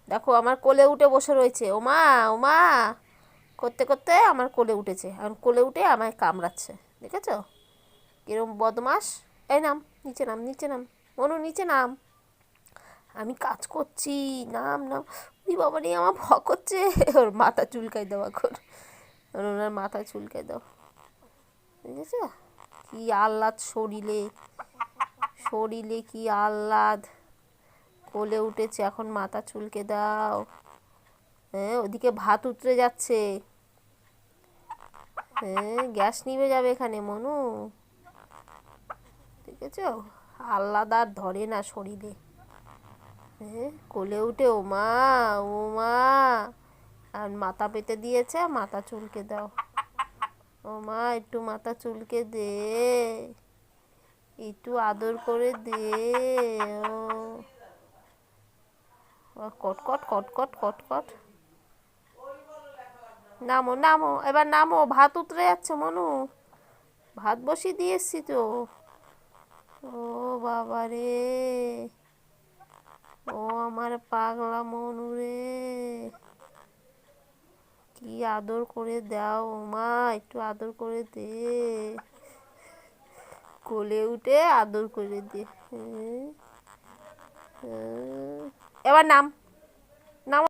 দেখো আমার কোলে উঠে বসে রয়েছে, ওমা ওমা করতে করতে আমার কোলে উঠেছে, এখন কোলে উঠে আমায় কামড়াচ্ছে। দেখেছো কিরম বদমাস। এই নাম, নিচে নাম, নিচে নাম, মনু নিচে নাম, আমি কাজ করছি, নাম নাম। ওই বাবা রে আমার ভয় করছে। ওর মাথা চুলকাই দাও এখন, ওনার মাথা চুলকাই দাও। বুঝেছো কি আহ্লাদ শরীরে, শরীরে কি আহ্লাদ। কোলে উঠেছে এখন মাথা চুলকে দাও। হ্যাঁ ওদিকে ভাত উতরে যাচ্ছে। হ্যাঁ গ্যাস নিভে যাবে এখানে মনু। দেখেছো আহ্লাদ আর ধরে না শরীরে। হ্যাঁ কোলে উঠে ওমা ওমা, আর মাথা পেতে দিয়েছে, মাথা চুলকে দাও। ওমা একটু মাথা চুলকে দে, একটু আদর করে দে। ও কটকট কটকট কটকট। নামো নামো এবার নামো, ভাত উতরে যাচ্ছে মনু, ভাত বসিয়ে দিয়ে এসছি তো। ও বাবা রে, ও আমার পাগলা মনু রে, কি আদর করে দাও মা, একটু আদর করে দে, কোলে উঠে আদর করে দে। এবার নাম, নাম।